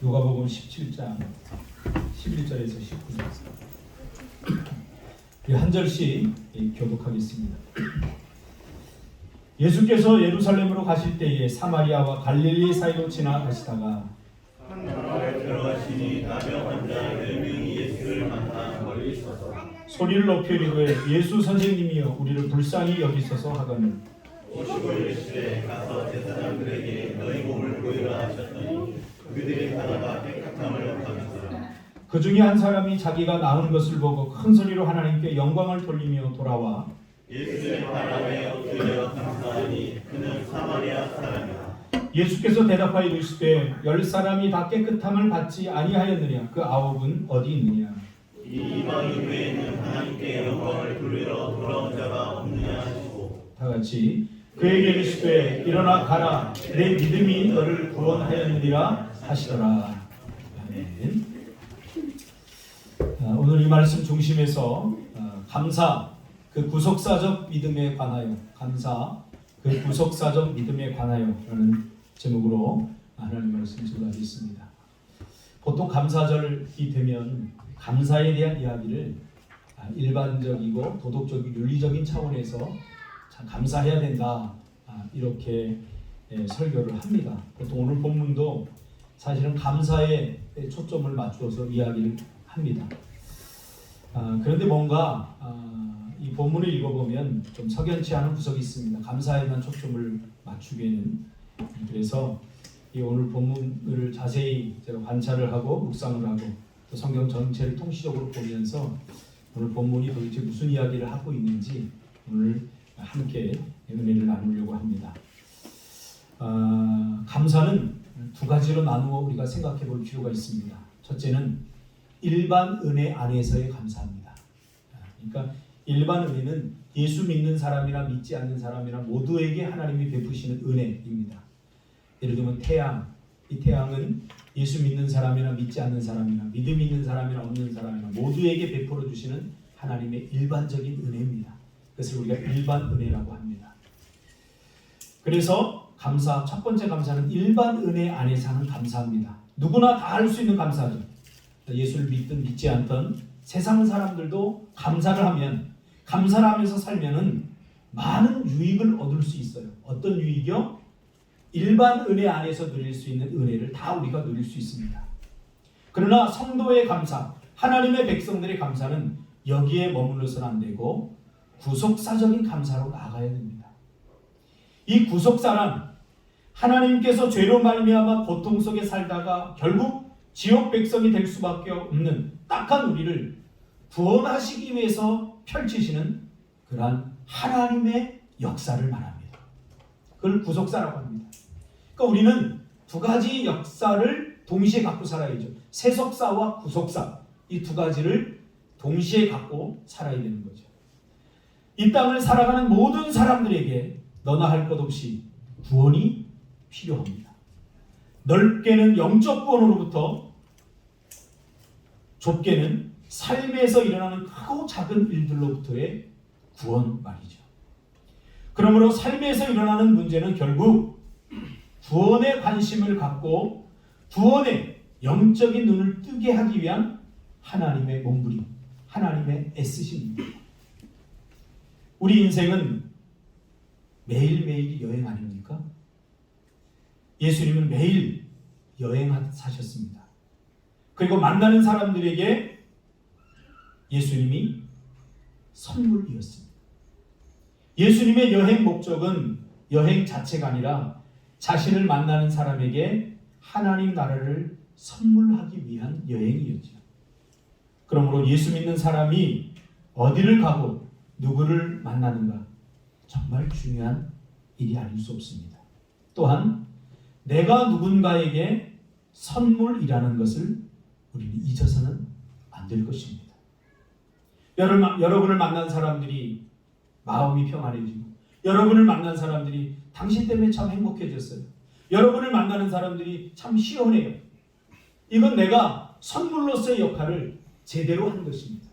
누가복음 17장 11절에서 19절 한 절씩 교독하겠습니다. 예수께서 예루살렘으로 가실 때에 사마리아와 갈릴리 사이로 지나가시다가 한 마을에 들어가시니 나병 환자 10명이 예수를 만나 멀리 서서 소리를 높여 이르되 예수 선생님이여 우리를 불쌍히 여기소서 하거늘 오시고 이르시되 가서 제사장들에게 너희 몸을 보이라 하셨더니 그들이 하나가 깨끗함을 받으시라. 그 중에 한 사람이 자기가 나은 것을 보고 큰 소리로 하나님께 영광을 돌리며 돌아와 예수의 바람에 엎드려 감사하니 그는 사마리아 사람이라. 예수께서 대답하여 이르시되 10사람이 다 깨끗함을 받지 아니하였느냐 그 9은 어디 있느냐 이 이방인 외에는 하나님께 영광을 돌리러 돌아온 자가 없느냐 하시고 다 같이 그에게 이르시되 일어나 가라 내 믿음이 너를 구원하였느니라 하시더라. 아멘. 오늘 이 말씀 중심에서 감사 그 구속사적 믿음에 관하여 감사 그 구속사적 믿음에 관하여라는 제목으로 하나님 말씀 전하겠습니다. 보통 감사절이 되면 감사에 대한 이야기를 일반적이고 도덕적인 윤리적인 차원에서 참 감사해야 된다 이렇게 설교를 합니다. 보통 오늘 본문도 사실은 감사에 초점을 맞추어서 이야기를 합니다. 그런데 뭔가 이 본문을 읽어보면 좀 석연치 않은 구석이 있습니다. 감사에만 초점을 맞추기에는. 그래서 이 오늘 본문을 자세히 제가 관찰을 하고 묵상을 하고 또 성경 전체를 통시적으로 보면서 오늘 본문이 도대체 무슨 이야기를 하고 있는지 오늘 함께 은혜를 나누려고 합니다. 감사는 두 가지로 나누어 우리가 생각해 볼 필요가 있습니다. 첫째는 일반 은혜 안에서의 감사입니다. 그러니까 일반 은혜는 예수 믿는 사람이나 믿지 않는 사람이나 모두에게 하나님이 베푸시는 은혜입니다. 예를 들면 태양, 이 태양은 예수 믿는 사람이나 믿지 않는 사람이나 믿음 있는 사람이나 없는 사람이나 모두에게 베풀어 주시는 하나님의 일반적인 은혜입니다. 그것을 우리가 일반 은혜라고 합니다. 그래서 감사, 첫 번째 감사는 일반 은혜 안에서 하는 감사입니다. 누구나 다 할 수 있는 감사죠. 예수를 믿든 믿지 않던 세상 사람들도 감사를 하면, 감사를 하면서 살면은 많은 유익을 얻을 수 있어요. 어떤 유익이요? 일반 은혜 안에서 누릴 수 있는 은혜를 다 우리가 누릴 수 있습니다. 그러나 성도의 감사, 하나님의 백성들의 감사는 여기에 머물러서는 안 되고 구속사적인 감사로 나아가야 됩니다. 이 구속사란 하나님께서 죄로 말미암아 고통 속에 살다가 결국 지옥 백성이 될 수밖에 없는 딱한 우리를 구원하시기 위해서 펼치시는 그러한 하나님의 역사를 말합니다. 그걸 구속사라고 합니다. 그러니까 우리는 두 가지 역사를 동시에 갖고 살아야죠. 세속사와 구속사, 이 두 가지를 동시에 갖고 살아야 되는 거죠. 이 땅을 살아가는 모든 사람들에게 너나 할 것 없이 구원이 필요합니다. 넓게는 영적 구원으로부터 좁게는 삶에서 일어나는 크고 작은 일들로부터의 구원 말이죠. 그러므로 삶에서 일어나는 문제는 결국 구원에 관심을 갖고 구원의 영적인 눈을 뜨게 하기 위한 하나님의 몸부림, 하나님의 애쓰심입니다. 우리 인생은 매일매일 여행 아닙니까? 예수님은 매일 여행하셨습니다. 그리고 만나는 사람들에게 예수님이 선물이었습니다. 예수님의 여행 목적은 여행 자체가 아니라 자신을 만나는 사람에게 하나님 나라를 선물하기 위한 여행이었죠. 그러므로 예수 믿는 사람이 어디를 가고 누구를 만나는가 정말 중요한 일이 아닐 수 없습니다. 또한 내가 누군가에게 선물이라는 것을 우리는 잊어서는 안 될 것입니다. 여러분을 만난 사람들이 마음이 평안해지고 여러분을 만난 사람들이 당신 때문에 참 행복해졌어요. 여러분을 만나는 사람들이 참 시원해요. 이건 내가 선물로서의 역할을 제대로 한 것입니다.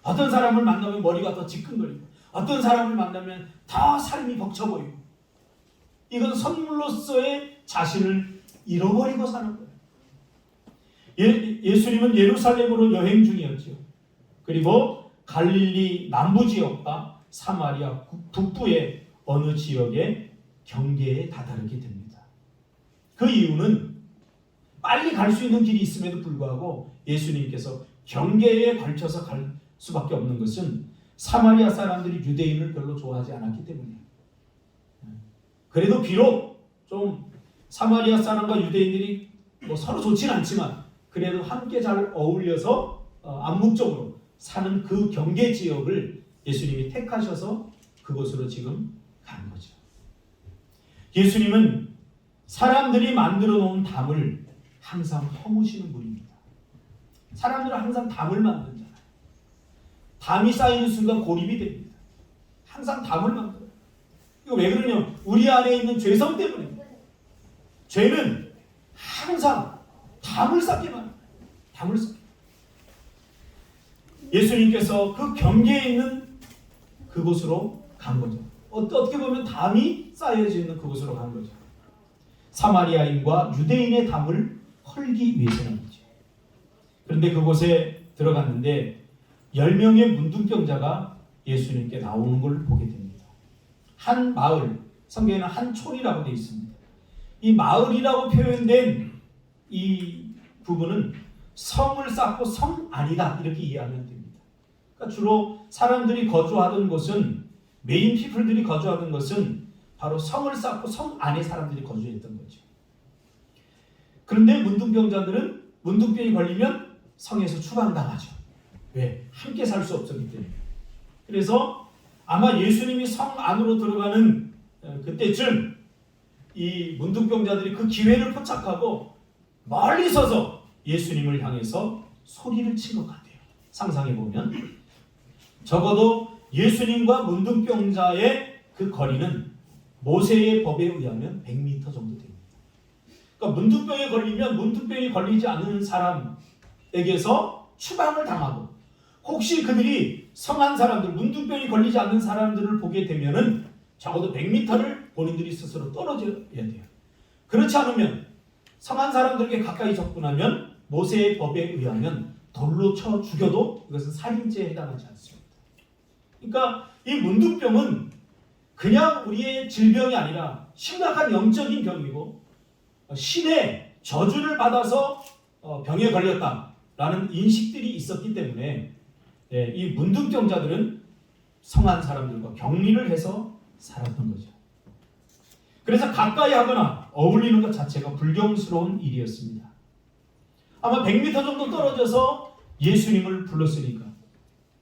어떤 사람을 만나면 머리가 더 지끈거리고 어떤 사람을 만나면 더 삶이 벅차 보이고 이건 선물로서의 자신을 잃어버리고 사는 거예요. 예수님은 예루살렘으로 여행 중이었죠. 그리고 갈릴리 남부 지역과 사마리아 북부의 어느 지역의 경계에 다다르게 됩니다. 그 이유는 빨리 갈 수 있는 길이 있음에도 불구하고 예수님께서 경계에 걸쳐서 갈 수밖에 없는 것은 사마리아 사람들이 유대인을 별로 좋아하지 않았기 때문이에요. 그래도 비록 좀 사마리아 사람과 유대인들이 서로 좋지는 않지만 그래도 함께 잘 어울려서 암묵적으로 사는 그 경계 지역을 예수님이 택하셔서 그곳으로 지금 간 거죠. 예수님은 사람들이 만들어 놓은 담을 항상 허무시는 분입니다. 사람들은 항상 담을 만들잖아요. 담이 쌓이는 순간 고립이 됩니다. 항상 담을 만들어요. 이거 왜 그러냐? 우리 안에 있는 죄성 때문입니다. 죄는 항상 담을 쌓게 만들어요. 담을 쌓게. 예수님께서 그 경계에 있는 그곳으로 간 거죠. 어떻게 보면 담이 쌓여져 있는 그곳으로 간 거죠. 사마리아인과 유대인의 담을 헐기 위해서는 거죠. 그런데 그곳에 들어갔는데 10명의 문둥병자가 예수님께 나오는 걸 보게 됩니다. 한 마을, 성경에는 한 촌이라고 되어 있습니다. 이 마을이라고 표현된 이 부분은 성을 쌓고 성 안이다 이렇게 이해하면 됩니다. 그러니까 주로 사람들이 거주하던 곳은 메인 피플들이 거주하던 것은 바로 성을 쌓고 성 안에 사람들이 거주했던 거죠. 그런데 문둥병자들은 문둥병이 걸리면 성에서 추방당하죠. 왜? 함께 살 수 없었기 때문에. 그래서 아마 예수님이 성 안으로 들어가는 그때쯤 이 문둥병자들이 그 기회를 포착하고 멀리 서서 예수님을 향해서 소리를 친 것 같아요. 상상해보면 적어도 예수님과 문둥병자의 그 거리는 모세의 법에 의하면 100m 정도 됩니다. 그러니까 문둥병에 걸리면 문둥병이 걸리지 않는 사람에게서 추방을 당하고 혹시 그들이 성한 사람들, 문둥병이 걸리지 않는 사람들을 보게 되면은 적어도 100m를 본인들이 스스로 떨어져야 돼요. 그렇지 않으면 성한 사람들에게 가까이 접근하면 모세의 법에 의하면 돌로 쳐 죽여도 이것은 살인죄에 해당하지 않습니다. 그러니까 이 문둥병은 그냥 우리의 질병이 아니라 심각한 영적인 병이고 신의 저주를 받아서 병에 걸렸다라는 인식들이 있었기 때문에 이 문둥병자들은 성한 사람들과 격리를 해서 살았던 거죠. 그래서 가까이 하거나 어울리는 것 자체가 불경스러운 일이었습니다. 아마 100m 정도 떨어져서 예수님을 불렀으니까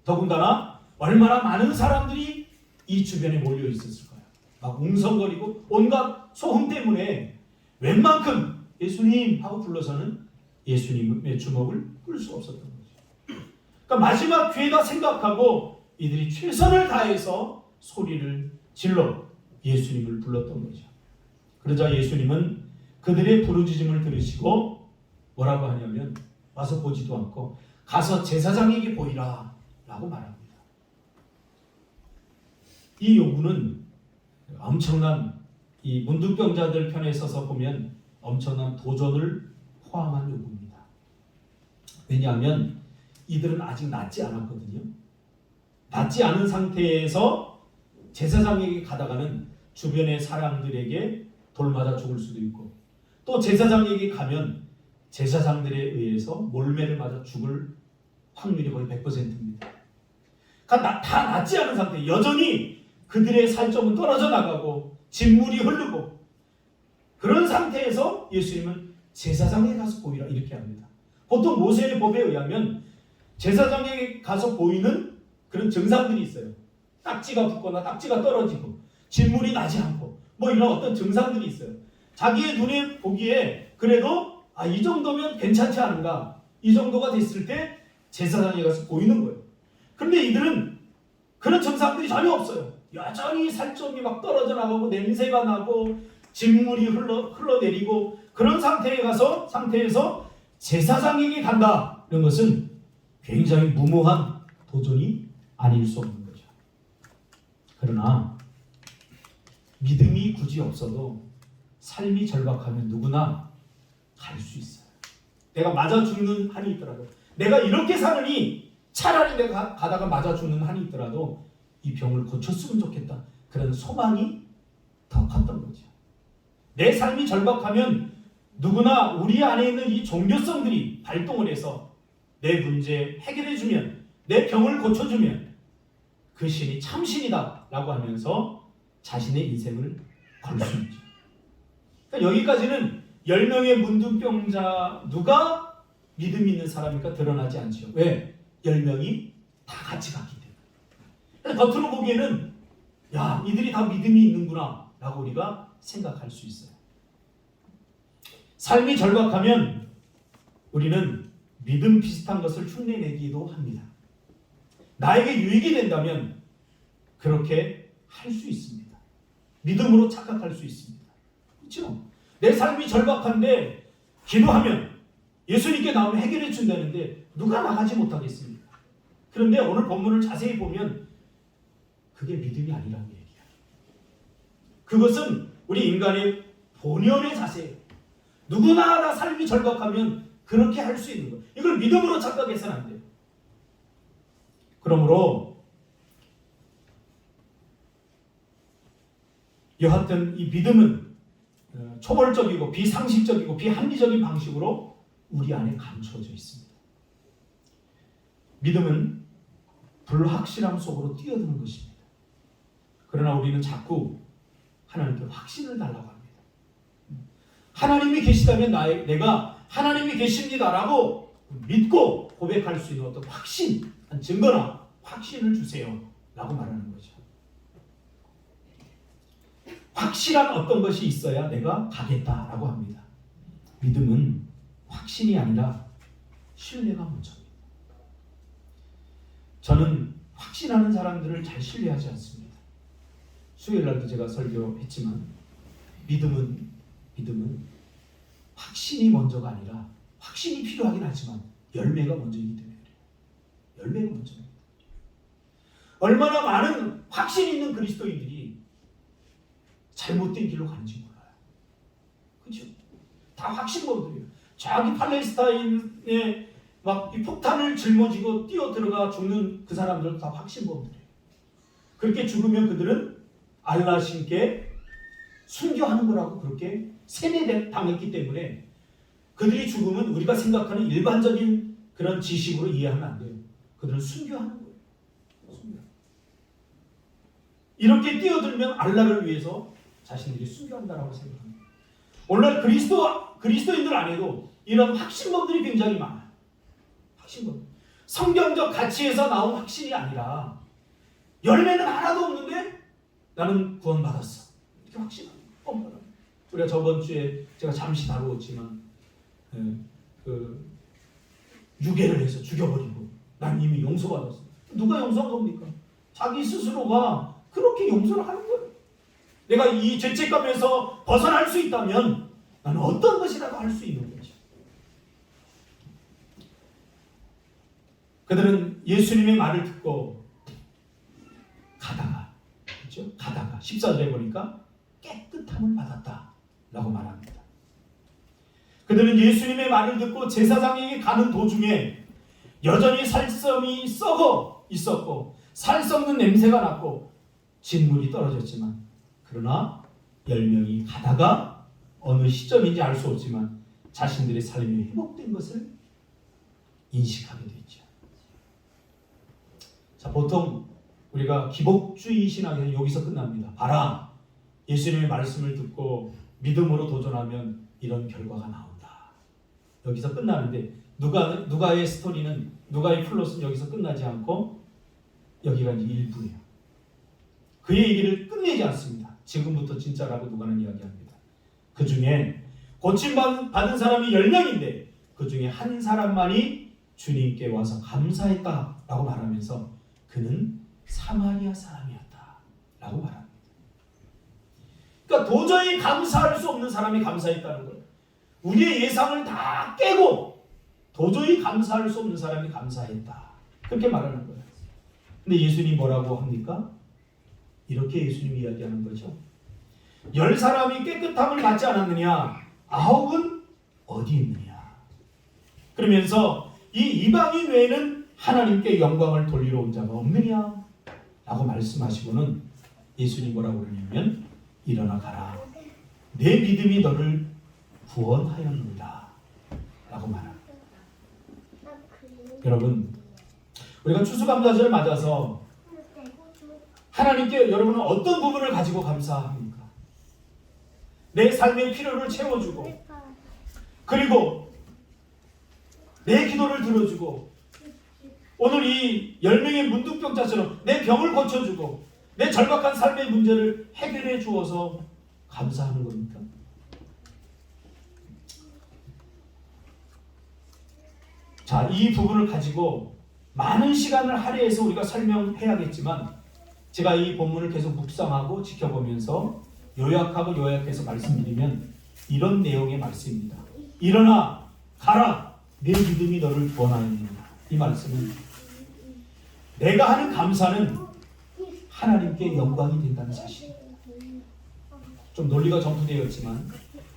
더군다나 얼마나 많은 사람들이 이 주변에 몰려 있었을 거예요. 막 웅성거리고 온갖 소음 때문에 웬만큼 예수님 하고 불러서는 예수님의 주목을 끌 수 없었던 거죠. 그러니까 마지막 기회다 생각하고 이들이 최선을 다해서 소리를 질러 예수님을 불렀던 거죠. 그러자 예수님은 그들의 부르짖음을 들으시고 뭐라고 하냐면 와서 보지도 않고 가서 제사장에게 보이라 라고 말합니다. 이 요구는 엄청난 이 문둥병자들 편에 서서 보면 엄청난 도전을 포함한 요구입니다. 왜냐하면 이들은 아직 낫지 않았거든요. 낫지 않은 상태에서 제사장에게 가다가는 주변의 사람들에게 돌맞아 죽을 수도 있고 또 제사장에게 가면 제사장들에 의해서 몰매를 맞아 죽을 확률이 거의 100%입니다. 그러니까 다 낫지 않은 상태, 여전히 그들의 살점은 떨어져 나가고 진물이 흐르고 그런 상태에서 예수님은 제사장에 가서 보이라 이렇게 합니다. 보통 모세의 법에 의하면 제사장에게 가서 보이는 그런 증상들이 있어요. 딱지가 붙거나 딱지가 떨어지고 진물이 나지 않고 뭐 이런 어떤 증상들이 있어요. 자기의 눈에 보기에 그래도 이 정도면 괜찮지 않은가, 이 정도가 됐을 때 제사장에 가서 보이는 거예요. 그런데 이들은 그런 증상들이 전혀 없어요. 여전히 살점이 막 떨어져 나가고 냄새가 나고 진물이 흘러내리고 그런 상태에서 제사장에게 간다. 이런 것은 굉장히 무모한 도전이 아닐 수 없는 거죠. 그러나 믿음이 굳이 없어도 삶이 절박하면 누구나 갈 수 있어요. 내가 맞아 죽는 한이 있더라도, 내가 이렇게 사느니 차라리 내가 가다가 맞아 죽는 한이 있더라도 이 병을 고쳤으면 좋겠다. 그런 소망이 더 컸던 거죠. 내 삶이 절박하면 누구나 우리 안에 있는 이 종교성들이 발동을 해서 내 문제 해결해주면, 내 병을 고쳐주면 그 신이 참신이다 라고 하면서 자신의 인생을 걸 수 있죠. 그러니까 여기까지는 10명의 문둥병자 누가 믿음 있는 사람이니까 드러나지 않죠. 왜? 10명이 다 같이 갔기 때문에. 겉으로 보기에는 야, 이들이 다 믿음이 있는구나 라고 우리가 생각할 수 있어요. 삶이 절박하면 우리는 믿음 비슷한 것을 흉내내기도 합니다. 나에게 유익이 된다면 그렇게 할 수 있습니다. 믿음으로 착각할 수 있습니다. 그렇죠? 내 삶이 절박한데 기도하면 예수님께 나오면 해결해 준다는데 누가 나가지 못하겠습니까? 그런데 오늘 본문을 자세히 보면 그게 믿음이 아니라고 얘기해요. 그것은 우리 인간의 본연의 자세예요. 누구나 다 삶이 절박하면 그렇게 할 수 있는 거예요. 이걸 믿음으로 착각해서는 안 돼요. 그러므로 여하튼 이 믿음은 초벌적이고 비상식적이고 비합리적인 방식으로 우리 안에 감추어져 있습니다. 믿음은 불확실함 속으로 뛰어드는 것입니다. 그러나 우리는 자꾸 하나님께 확신을 달라고 합니다. 하나님이 계시다면 내가 하나님이 계십니다라고 믿고 고백할 수 있는 어떤 확신, 증거나 확신을 주세요 라고 말하는 거죠. 확실한 어떤 것이 있어야 내가 가겠다라고 합니다. 믿음은 확신이 아니라 신뢰가 먼저입니다. 저는 확신하는 사람들을 잘 신뢰하지 않습니다. 수요일 날도 제가 설교했지만 믿음은 확신이 먼저가 아니라, 확신이 필요하긴 하지만 열매가 먼저이기 때문에 그래요. 열매가 먼저입니다. 얼마나 많은 확신 있는 그리스도인들이 잘못된 길로 가는지 몰라요. 그렇죠? 다 확신범들이에요. 저기 팔레스타인에 막 이 폭탄을 짊어지고 뛰어 들어가 죽는 그 사람들은 다 확신범들이에요. 그렇게 죽으면 그들은 알라 신께 순교하는 거라고 그렇게 세뇌당했기 때문에 그들이 죽으면 우리가 생각하는 일반적인 그런 지식으로 이해하면 안 돼요. 그들은 순교하는 거예요. 순교. 이렇게 뛰어들면 알라를 위해서 자신들이 순교한다라고 생각합니다. 오늘 그리스도인들 안에도 이런 확신범들이 굉장히 많아요. 확신범. 성경적 가치에서 나온 확신이 아니라 열매는 하나도 없는데 나는 구원받았어. 이렇게 확신합니다. 우리가 저번 주에 제가 잠시 다루었지만 유괴를 해서 죽여버리고 난 이미 용서받았어. 누가 용서한 겁니까? 자기 스스로가 그렇게 용서를 하는 거예요. 내가 이 죄책감에서 벗어날 수 있다면 나는 어떤 것이라도 할 수 있는 거죠. 그들은 예수님의 말을 듣고 가다가 14절에 보니까 깨끗함을 받았다라고 말합니다. 그들은 예수님의 말을 듣고 제사장에게 가는 도중에 여전히 살점이 썩어 있었고 살 썩는 냄새가 났고 진물이 떨어졌지만, 그러나 10명이 가다가 어느 시점인지 알 수 없지만 자신들의 삶이 회복된 것을 인식하게 됐죠. 자, 보통 우리가 기복주의 신학에서 여기서 끝납니다. 봐라, 예수님의 말씀을 듣고 믿음으로 도전하면 이런 결과가 나온다. 여기서 끝나는데 누가의 스토리는, 누가의 플롯은 여기서 끝나지 않고 여기가 이제 일부예요. 그의 얘기를 끝내지 않습니다. 지금부터 진짜라고 누가는 이야기합니다. 그 중에 고침받은 사람이 10명인데 그 중에 한 사람만이 주님께 와서 감사했다라고 말하면서 그는 사마리아 사람이었다라고 말합니다. 그러니까 도저히 감사할 수 없는 사람이 감사했다는 거예요. 우리의 예상을 다 깨고 도저히 감사할 수 없는 사람이 감사했다. 그렇게 말하는 거예요. 근데 예수님이 뭐라고 합니까? 이렇게 예수님이 이야기하는 거죠. 10사람이 깨끗함을 받지 않았느냐? 9은 어디 있느냐? 그러면서 이 이방인 외에는 하나님께 영광을 돌리러 온 자가 없느냐 라고 말씀하시고는 예수님이 뭐라고 그러냐면 일어나 가라. 내 믿음이 너를 구원하였느니라 라고 말합니다. 여러분, 우리가 추수감사절을 맞아서 하나님께 여러분은 어떤 부분을 가지고 감사합니까? 내 삶의 필요를 채워주고, 그리고 내 기도를 들어주고, 오늘 이 10명의 문둥병자처럼 내 병을 고쳐주고 내 절박한 삶의 문제를 해결해 주어서 감사하는 겁니까? 자, 이 부분을 가지고 많은 시간을 할애해서 우리가 설명해야겠지만 제가 이 본문을 계속 묵상하고 지켜보면서 요약해서 말씀드리면 이런 내용의 말씀입니다. 일어나 가라, 내 믿음이 너를 구원하였느니라. 이 말씀은 내가 하는 감사는 하나님께 영광이 된다는 사실입니다. 좀 논리가 전부되었지만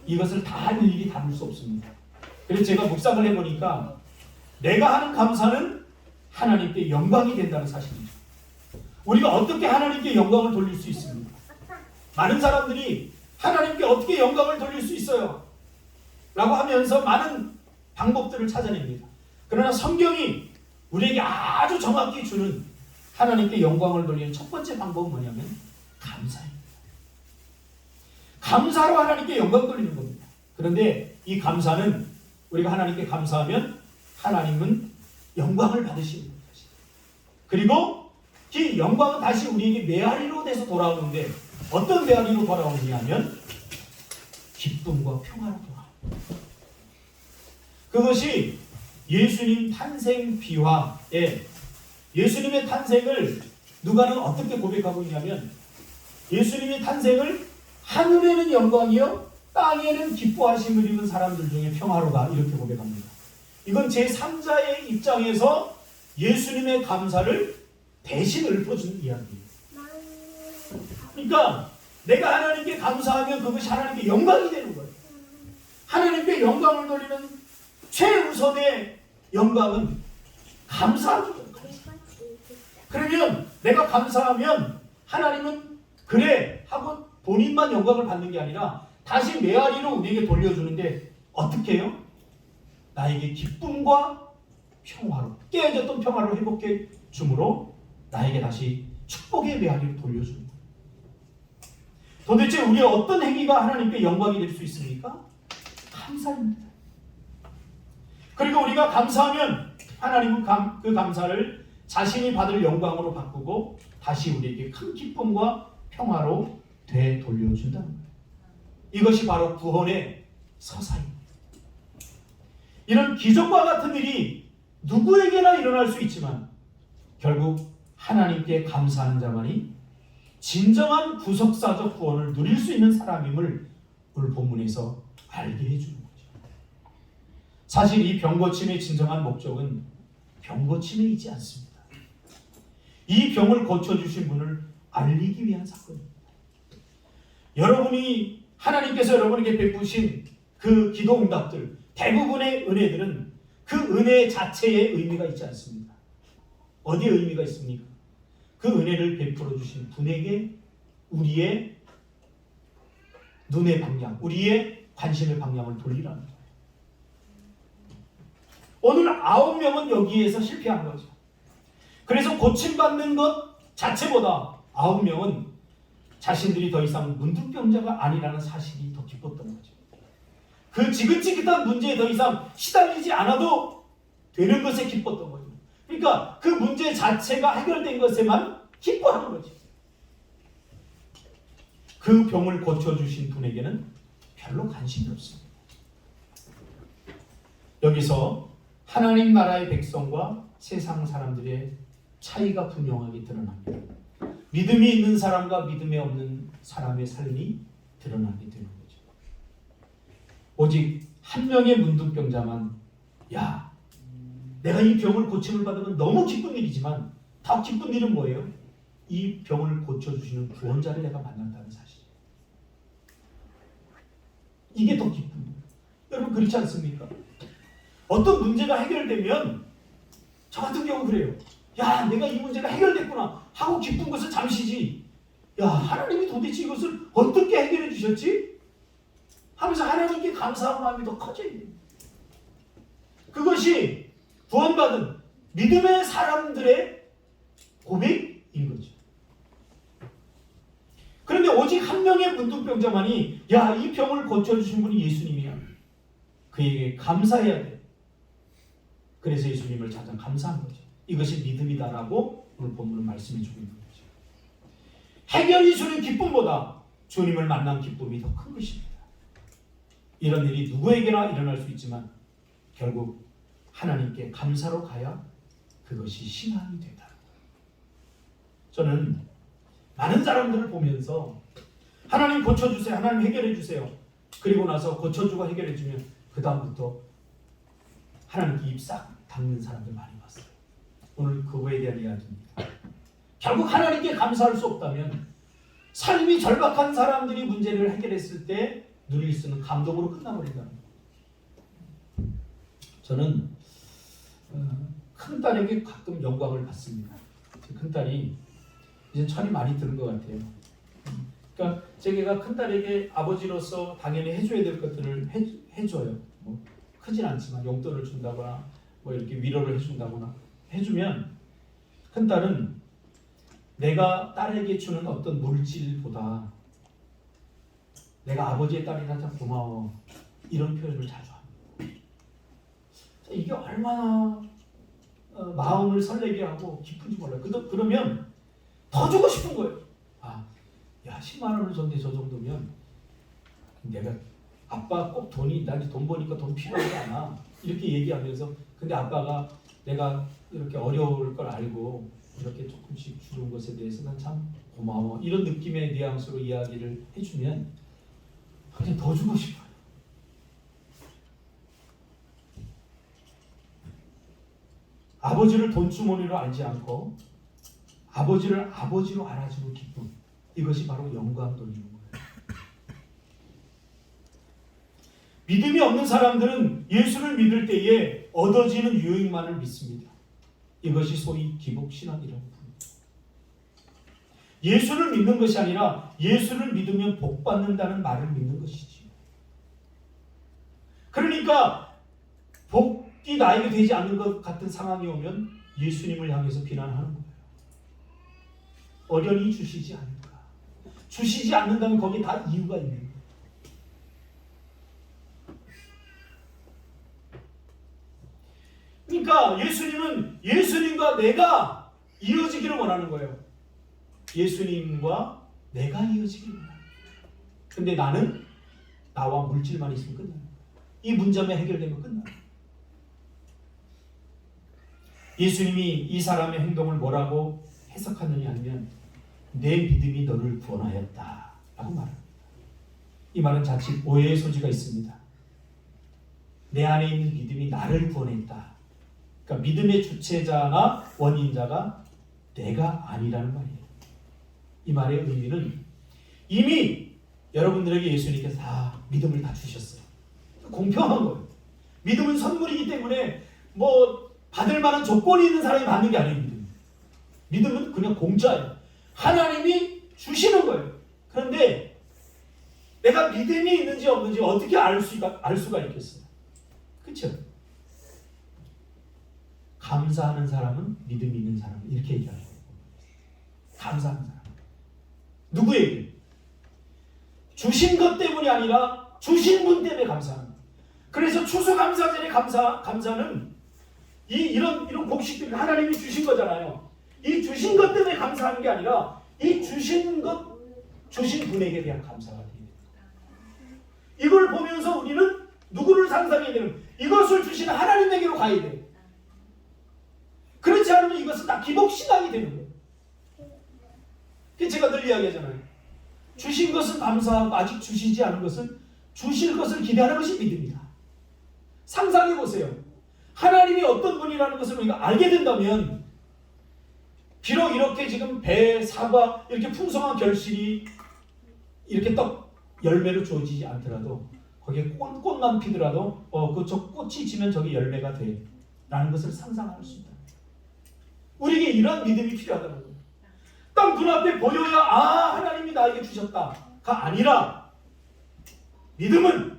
이것을 다 일일이 다룰 수 없습니다. 그래서 제가 묵상을 해보니까 내가 하는 감사는 하나님께 영광이 된다는 사실입니다. 우리가 어떻게 하나님께 영광을 돌릴 수 있습니까? 많은 사람들이 하나님께 어떻게 영광을 돌릴 수 있어요? 라고 하면서 많은 방법들을 찾아냅니다. 그러나 성경이 우리에게 아주 정확히 주는 하나님께 영광을 돌리는 첫 번째 방법은 뭐냐면 감사입니다. 감사로 하나님께 영광 돌리는 겁니다. 그런데 이 감사는 우리가 하나님께 감사하면 하나님은 영광을 받으시는 겁니다. 그리고 이 영광은 다시 우리에게 메아리로 돼서 돌아오는데 어떤 메아리로 돌아오느냐 하면 기쁨과 평화로 돌아옵니다. 그것이 예수님 탄생 비화에 예수님의 탄생을 누가는 어떻게 고백하고 있냐면 예수님의 탄생을 하늘에는 영광이요 땅에는 기뻐하심을 입은 사람들 중에 평화로다 이렇게 고백합니다. 이건 제3자의 입장에서 예수님의 감사를 대신 읊어준 이야기입니다. 그러니까 내가 하나님께 감사하면 그것이 하나님께 영광이 되는 거예요. 하나님께 영광을 돌리는 최우선의 영광은 감사하는 거예요. 그러면 내가 감사하면 하나님은 그래 하고 본인만 영광을 받는 게 아니라 다시 메아리로 우리에게 돌려주는데 어떻게 해요? 나에게 기쁨과 평화로 깨어졌던 평화를 회복해 주므로 나에게 다시 축복의 메아리를 돌려주는 거예요. 도대체 우리의 어떤 행위가 하나님께 영광이 될 수 있습니까? 감사입니다. 그리고 우리가 감사하면 하나님은 그 감사를 자신이 받을 영광으로 바꾸고 다시 우리에게 큰 기쁨과 평화로 되돌려준다는 거예요. 이것이 바로 구원의 서사입니다. 이런 기적과 같은 일이 누구에게나 일어날 수 있지만 결국 하나님께 감사하는 자만이 진정한 구속사적 구원을 누릴 수 있는 사람임을 오늘 본문에서 알게 해주는 거죠. 사실 이 병고침의 진정한 목적은 병고침에 있지 않습니다. 이 병을 고쳐주신 분을 알리기 위한 사건입니다. 여러분이 하나님께서 여러분에게 베푸신 그 기도 응답들 대부분의 은혜들은 그 은혜 자체에 의미가 있지 않습니다. 어디에 의미가 있습니까? 그 은혜를 베풀어 주신 분에게 우리의 눈의 방향, 우리의 관심의 방향을 돌리라는 거예요. 오늘 9명은 여기에서 실패한 거죠. 그래서 고침받는 것 자체보다 9명은 자신들이 더 이상 문둥병자가 아니라는 사실이 더 기뻤던 거죠. 그 지긋지긋한 문제에 더 이상 시달리지 않아도 되는 것에 기뻤던 거죠. 그러니까 그 문제 자체가 해결된 것에만 기뻐하는 거죠. 그 병을 고쳐주신 분에게는 별로 관심이 없습니다. 여기서 하나님 나라의 백성과 세상 사람들의 차이가 분명하게 드러납니다. 믿음이 있는 사람과 믿음이 없는 사람의 삶이 드러나게 되는 거죠. 오직 한 명의 문둥병자만 야, 내가 이 병을 고침을 받으면 너무 기쁜 일이지만 더 기쁜 일은 뭐예요? 이 병을 고쳐주시는 구원자를 내가 만난다는 사실. 이게 더 기쁜 거예요. 여러분 그렇지 않습니까? 어떤 문제가 해결되면 저 같은 경우 그래요. 야, 내가 이 문제가 해결됐구나 하고 기쁜 것은 잠시지. 야, 하나님이 도대체 이것을 어떻게 해결해 주셨지? 하면서 하나님께 감사한 마음이 더 커져야 돼요. 그것이 구원받은 믿음의 사람들의 고백인 거죠. 그런데 오직 한 명의 문둥병자만이 야, 이 병을 고쳐주신 분이 예수님이야. 그에게 감사해야 돼. 그래서 예수님을 가장 감사한 거죠. 이것이 믿음이다라고 오늘 본문은 말씀해 주고 있는 거죠. 해결이 주는 기쁨보다 주님을 만난 기쁨이 더 큰 것입니다. 이런 일이 누구에게나 일어날 수 있지만 결국 하나님께 감사로 가야 그것이 신앙이 된다는 거예요. 저는 많은 사람들을 보면서 하나님 고쳐주세요, 하나님 해결해주세요. 그리고 나서 고쳐주고 해결해주면 그 다음부터 하나님께 입 싹 닫는 사람들 많이 봤어요. 오늘 그거에 대한 이야기입니다. 결국 하나님께 감사할 수 없다면 삶이 절박한 사람들이 문제를 해결했을 때 누릴 수 있는 감동으로 끝나버린다는 거예요. 저는 큰딸에게 가끔 영광을 받습니다. 큰딸이 이제 철이 많이 드는 것 같아요. 그러니까 제가 큰딸에게 아버지로서 당연히 해줘야 될 것들을 해줘요. 뭐 크진 않지만 용돈을 준다거나 뭐 이렇게 위로를 해준다거나 해주면 큰딸은 내가 딸에게 주는 어떤 물질보다 내가 아버지의 딸이라 참 고마워 이런 표현을 자주 합니다. 이게 얼마나 마음을 설레게 하고 기쁜지 몰라요. 그러면 더 주고 싶은 거예요. 아, 야 10만 원을 줬는데 저 정도면 내가 아빠 꼭 돈이 나한테 돈 버니까 돈 필요하지 않아 이렇게 얘기하면서 근데 아빠가 내가 이렇게 어려울 걸 알고 이렇게 조금씩 주는 것에 대해서 난 참 고마워 이런 느낌의 뉘앙스로 이야기를 해주면 그냥 더 주고 싶어요. 아버지를 돈주머니로 알지 않고 아버지를 아버지로 알아주는 기쁨, 이것이 바로 영광 돌리는 거예요. 믿음이 없는 사람들은 예수를 믿을 때에 얻어지는 유익만을 믿습니다. 이것이 소위 기복신앙이라고 부릅니다. 예수를 믿는 것이 아니라 예수를 믿으면 복받는다는 말을 믿는 것이지요. 그러니까 복이 나에게 되지 않는 것 같은 상황이 오면 예수님을 향해서 비난하는 거예요. 어련히 주시지 않을까. 주시지 않는다면 거기에 다 이유가 있는 거예요. 그러니까 예수님은 예수님과 내가 이어지기를 원하는 거예요. 예수님과 내가 이어지기를 원하는 거예요. 근데 나는 나와 물질만 있으면 끝나는 거예요. 이 문제만 해결되면 끝나는 거예요. 예수님이 이 사람의 행동을 뭐라고 해석하느냐 하면 내 믿음이 너를 구원하였다 라고 말합니다. 이 말은 자칫 오해의 소지가 있습니다. 내 안에 있는 믿음이 나를 구원했다. 그러니까 믿음의 주체자나 원인자가 내가 아니라는 말이에요. 이 말의 의미는 이미 여러분들에게 예수님께서 다 믿음을 다 주셨어요. 공평한 거예요. 믿음은 선물이기 때문에 뭐 받을 만한 조건이 있는 사람이 받는 게 아니에요. 믿음은 그냥 공짜예요. 하나님이 주시는 거예요. 그런데 내가 믿음이 있는지 없는지 어떻게 알 수가 있겠어요? 그렇죠? 감사하는 사람은 믿음이 있는 사람 이렇게 얘기하는 거예요. 감사하는 사람. 누구에게? 주신 것 때문이 아니라 주신 분 때문에 감사하는 거예요. 그래서 추수감사절의 감사는 이런 곡식들을 하나님이 주신 거잖아요. 이 주신 것 때문에 감사하는 게 아니라 이 주신 분에게 대한 감사가 돼요. 이걸 보면서 우리는 누구를 상상해야 되는 이것을 주시는 하나님에게로 가야 돼요. 그렇지 않으면 이것은 다 기복신앙이 되는 거예요. 제가 늘 이야기하잖아요. 주신 것은 감사하고 아직 주시지 않은 것은 주실 것을 기대하는 것이 믿음이다. 상상해 보세요. 하나님이 어떤 분이라는 것을 우리가 알게 된다면 비록 이렇게 지금 배, 사과 이렇게 풍성한 결실이 이렇게 떡 열매로 주어지지 않더라도 거기에 꽃만 피더라도 저 꽃이 지면 저기 열매가 돼 라는 것을 상상할 수 있다. 우리에게 이런 믿음이 필요하다는 거예요. 딱 눈앞에 보여야 하나님이 나에게 주셨다가 아니라, 믿음은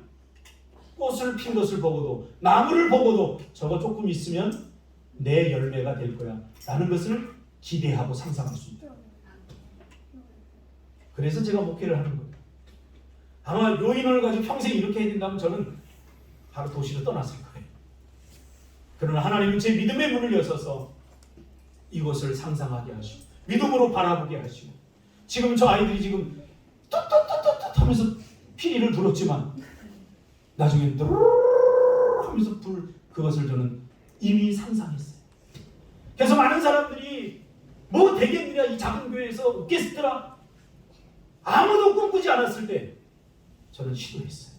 꽃을 핀 것을 보고도 나무를 보고도 저거 조금 있으면 내 열매가 될 거야 라는 것을 기대하고 상상할 수 있다. 그래서 제가 목회를 하는 거예요. 아마 요인을 가지고 평생 이렇게 해야 된다면 저는 바로 도시로 떠났을 거예요. 그러나 하나님은 제 믿음의 문을 여셔서 이것을 상상하게 하시고 믿음으로 바라보게 하시고, 지금 저 아이들이 지금 뚜뚜뚜뚜뚜 하면서 피리를 불었지만 나중에 드르르 하면서 그것을 저는 이미 상상했어요. 그래서 많은 사람들이 뭐 되겠느냐, 이 작은 교회에서 오케스트라 아무도 꿈꾸지 않았을 때 저는 시도했어요.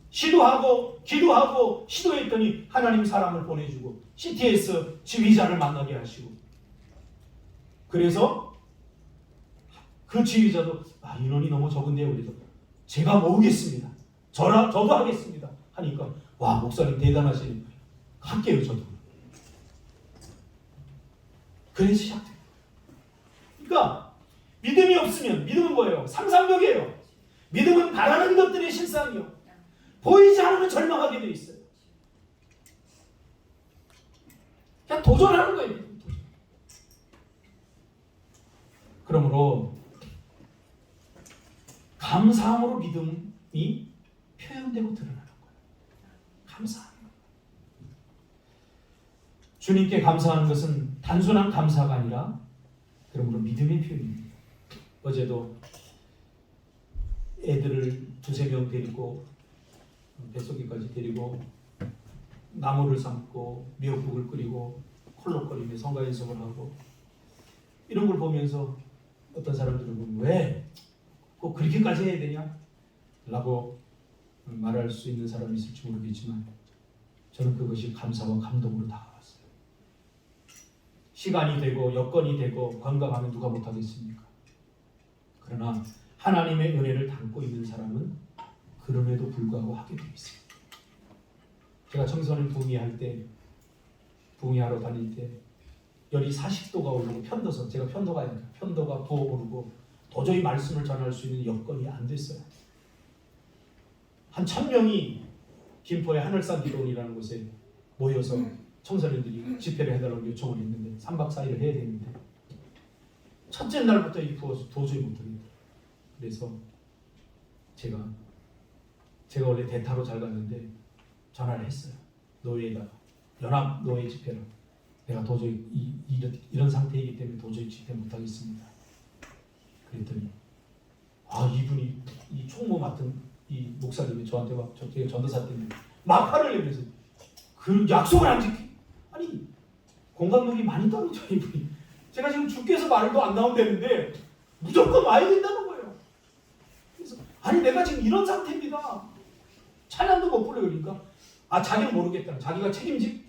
시도하고 기도하고 시도했더니 하나님 사람을 보내주고 CTS 지휘자를 만나게 하시고, 그래서 그 지휘자도 인원이 너무 적은데요. 그래서 제가 모으겠습니다. 저도 하겠습니다. 하니까 와, 목사님 대단하시는 거예요. 할게요, 저도. 그래서 시작돼요. 그러니까 믿음이 없으면, 믿음은 뭐예요? 상상력이에요. 믿음은 바라는 것들의 실상이요. 보이지 않으면 절망하게 돼 있어요. 그냥 도전하는 거예요. 도전. 그러므로 감사함으로 믿음이 표현되고 드러나는 거예요. 감사함. 주님께 감사하는 것은 단순한 감사가 아니라 그러므로 믿음의 표현입니다. 어제도 애들을 2-3명 데리고 뱃속에까지 데리고 나무를 삶고 미역국을 끓이고 콜록거리며 성가 연습을 하고, 이런 걸 보면서 어떤 사람들은 왜 꼭 그렇게까지 해야 되냐? 라고 말할 수 있는 사람이 있을지 모르겠지만 저는 그것이 감사와 감동으로 다가왔어요. 시간이 되고 여건이 되고 관광하면 누가 못하겠습니까? 그러나 하나님의 은혜를 담고 있는 사람은 그럼에도 불구하고 하게 되어 있습니다. 제가 청소년 부흥회할 때, 부흥회하러 다닐 때 열이 40도가 오르고 편도서, 제가 편도가 부어오르고 도저히 말씀을 전할 수 있는 여건이 안 됐어요. 한 1000명이 김포의 하늘산 기도원이라는 곳에 모여서 청소년들이 집회를 해달라고 요청을 했는데 3박 4일을 해야 되는데 첫째 날부터 이 부어서 도저히 못하겠더라고요. 그래서 제가 원래 대타로 잘 갔는데 전화를 했어요. 노예에다가, 연합 노예 집회로. 내가 도저히 이런 상태이기 때문에 도저히 집회 못하겠습니다. 그랬더니 이분이 이 총무 맡은 이 목사님이 저한테 막 저기 전도사 때문에 막 화를 내면서 그 약속을 안 지키. 아니, 공감력이 많이 떨어져 이분이. 제가 지금 주께서 말도 안 나온다는데 무조건 와야 된다는 거예요. 그래서 아니, 내가 지금 이런 상태입니다. 찬양도 못 불러. 그러니까 자기는 모르겠다. 자기가 책임져야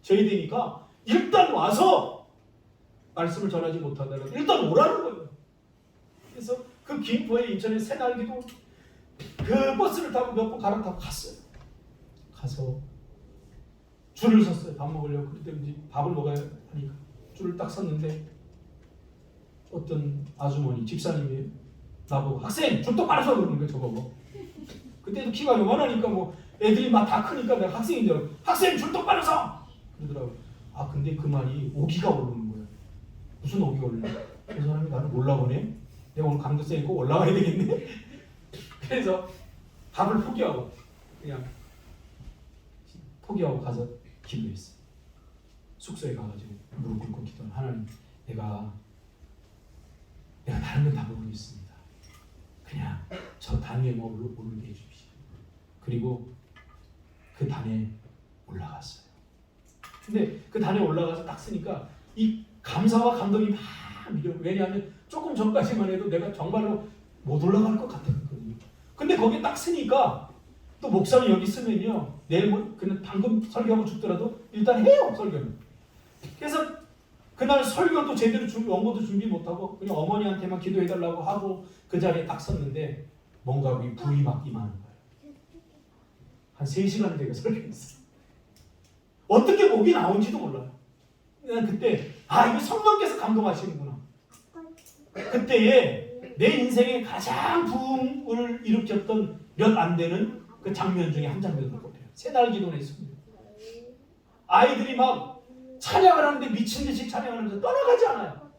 되니까 일단 와서 말씀을 전하지 못하다가 일단 오라는 거예요. 그래서 그 김포에 인천에 새날기도 그 버스를 타고 몇 번 갈아타고 갔어요. 가서 줄을 섰어요. 밥 먹으려고. 그때 이제 밥을 먹어야 하니까 줄을 딱 섰는데 어떤 아주머니, 집사님이 나보고 학생 줄 똑바로 서 그러는 거예요. 저보고. 그때도 키가 요만하니까 뭐 애들이 막 다 크니까 내가 학생인 줄 알고 학생 줄 똑바로 서! 그러더라고요. 근데 그 말이 오기가 오르는 거예요. 무슨 오기가 오르냐? 그 사람이 나를 올라오네? 내가 오늘 강도 세니까 올라가야 되겠네? 그래서 밥을 포기하고 그냥 포기하고 가서 기도했어요. 숙소에 가가지고 무릎 꿇고 기도하는, 하나님, 내가 다른 건 다 모르겠습니다. 그냥 저 단위에 오르게 해주십시오. 그리고 그 단에 올라갔어요. 근데 그 단에 올라가서 딱 쓰니까 이 감사와 감동이 막 밀려. 왜냐하면 조금 전까지만 해도 내가 정말로 못 올라갈 것 같았거든요. 근데 거기에 딱 쓰니까 또 목사님 여기 쓰면요, 내일 그냥 방금 설교하고 죽더라도 일단 해요, 설교는. 그래서 그날 설교도 제대로 원고도 준비 못하고 그냥 어머니한테만 기도해달라고 하고 그 자리에 딱 섰는데 뭔가 불이 막 임하는 거예요. 한 3시간을 내가 설교했어요. 어떻게 목이 나온지도 몰라요. 난 그때 이거 성령께서 감동하시는구나. 그때에 내 인생에 가장 부흥을 일으켰던 몇 안 되는 그 장면 중에 한 장면을 꼽혀요. 새날 기도를 했습니다. 아이들이 막 찬양을 하는데 미친 듯이 찬양하면서 떠나가지 않아요.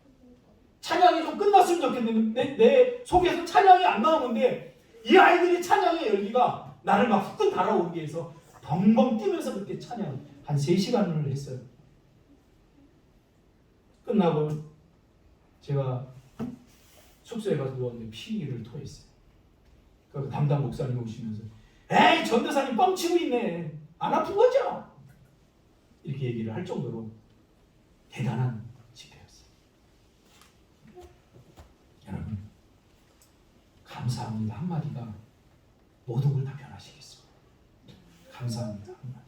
찬양이 좀 끝났으면 좋겠는데 내 속에서 찬양이 안 나오는데 이 아이들이 찬양의 열기가 나를 막 후끈 달아오르게 해서 벙벙 뛰면서 그렇게 찬양을 한 3시간을 했어요. 끝나고 제가 숙소에 가서 누웠는데 피를 토했어요. 그 담당 목사님 오시면서 에이 전도사님 뻥치고 있네. 안 아픈 거죠? 이렇게 얘기를 할 정도로 대단한 집회였어요. 여러분 감사합니다 한마디가 모든 걸 다 변화시켰어요. 감사합니다 한마디.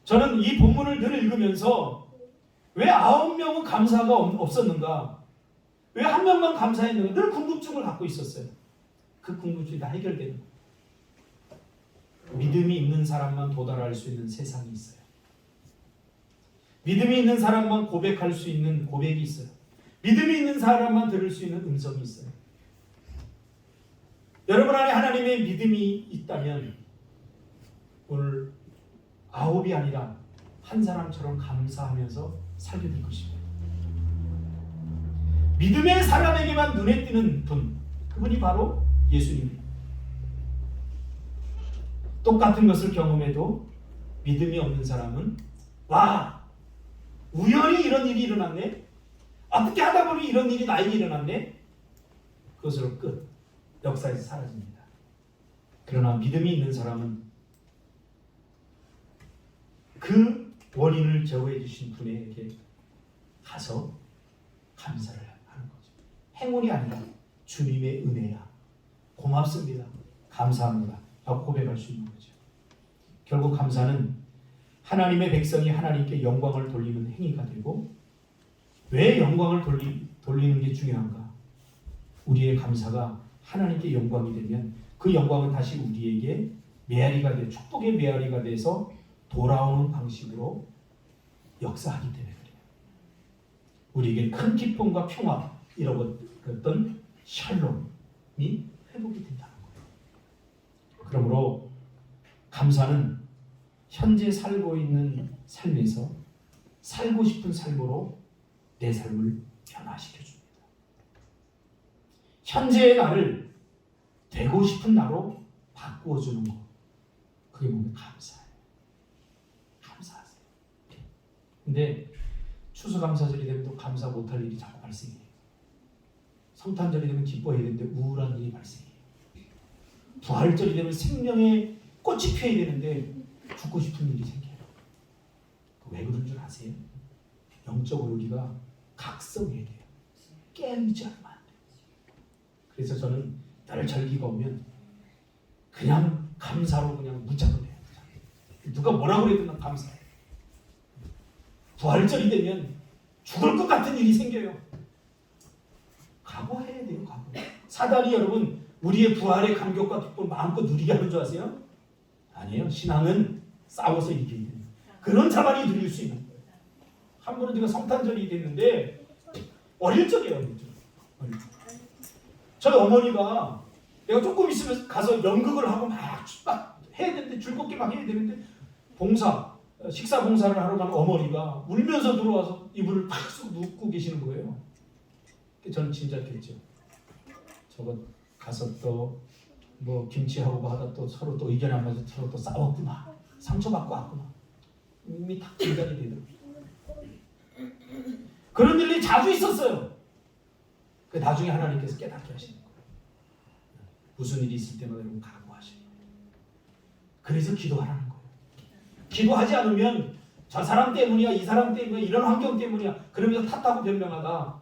저는 이 본문을 늘 읽으면서 왜 9명은 감사가 없었는가? 왜 1명만 감사했는가? 늘 궁금증을 갖고 있었어요. 그 궁금증이 다 해결되는 거예요. 믿음이 있는 사람만 도달할 수 있는 세상이 있어요. 믿음이 있는 사람만 고백할 수 있는 고백이 있어요. 믿음이 있는 사람만 들을 수 있는 음성이 있어요. 여러분 안에 하나님의 믿음이 있다면 오늘 9이 아니라 한 사람처럼 감사하면서 살게 될 것입니다. 믿음의 사람에게만 눈에 띄는 분, 그분이 바로 예수님입니다. 똑같은 것을 경험해도 믿음이 없는 사람은 와, 우연히 이런 일이 일어났네? 어떻게 하다 보니 이런 일이 나에게 일어났네? 그것으로 끝, 역사에서 사라집니다. 그러나 믿음이 있는 사람은 그 원인을 제거해 주신 분에게 가서 감사를 하는 거죠. 행운이 아니라 주님의 은혜야. 고맙습니다. 감사합니다. 라고 고백할 수 있는 거죠. 결국 감사는 하나님의 백성이 하나님께 영광을 돌리는 행위가 되고, 왜 영광을 돌리는 게 중요한가? 우리의 감사가 하나님께 영광이 되면 그 영광은 다시 우리에게 메아리가 돼, 축복의 메아리가 돼서 돌아오는 방식으로 역사하기 때문에 그래요. 우리에게 큰 기쁨과 평화, 잃어버렸던 샬롬이 회복이 된다는 거예요. 그러므로 감사는 현재 살고 있는 삶에서 살고 싶은 삶으로 내 삶을 변화시켜줍니다. 현재의 나를 되고 싶은 나로 바꾸어주는 것, 그게 뭐냐면 감사예요. 감사하세요. 근데 추수감사절이 되면 또 감사 못할 일이 자꾸 발생해요. 성탄절이 되면 기뻐해야 되는데 우울한 일이 발생해요. 부활절이 되면 생명의 꽃이 피어야 되는데 죽고 싶은 일이 생겨요. 왜 그런 줄 아세요? 영적으로 우리가 각성해야 돼요. 깨어있지 않으면 안 돼요. 그래서 저는 늘 절기가 오면 그냥 감사로 그냥 무작을 해요. 누가 뭐라고 그래도 난 감사해. 부활절이 되면 죽을 것 같은 일이 생겨요. 각오해야 돼요. 각오. 사단이 여러분 우리의 부활의 감격과 기쁨을 마음껏 누리게 하는 줄 아세요? 아니에요. 신앙은 싸워서 이겨야 됩니다. 그런 자만이 누릴 수 있는 거예요. 한 번은 제가 성탄절이 됐는데 어릴 적이에요. 어릴 적. 저희 어머니가 내가 조금 있으면 가서 연극을 하고 막 해야 되는데 즐겁게 막 해야 되는데 식사 봉사를 하러 가는 어머니가 울면서 들어와서 이불을 팍 쑥 눕고 계시는 거예요. 저는 짐작했죠. 저거 가서 또 뭐 김치하고 하다 또 서로 또 의견 안 맞아서 서로 또 싸웠구나. 상처받고 왔구나. 이미 딱 진단이 되더라고요. 그런 일이 자주 있었어요. 그 나중에 하나님께서 깨닫게 하시는 거예요. 무슨 일이 있을 때마다 여러분 각오하시는 거예요. 그래서 기도하라는 거예요. 기도하지 않으면 저 사람 때문이야, 이 사람 때문이야, 이런 환경 때문이야, 그러면서 탓하고 변명하다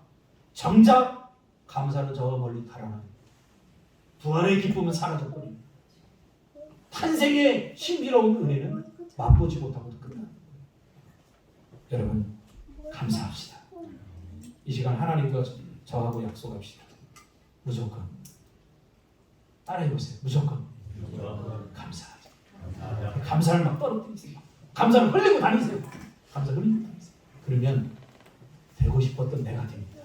정작 감사는 저 멀리 달아납니다. 부활의 기쁨은 사라져버립니다. 탄생의 신비로운 은혜는 맛보지 못하고 끝나는 거예요. 여러분 감사합시다. 이 시간 하나님과 저하고 약속합시다. 무조건 따라해보세요. 무조건 감사하죠. 감사를 막 떨어뜨리세요. 감사를 흘리고 다니세요. 감사를 흘리고 다니세요. 그러면 되고 싶었던 내가 됩니다.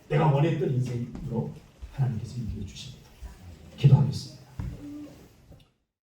내가 원했던 인생으로 하나님께서 인도해 주십니다. 기도하겠습니다.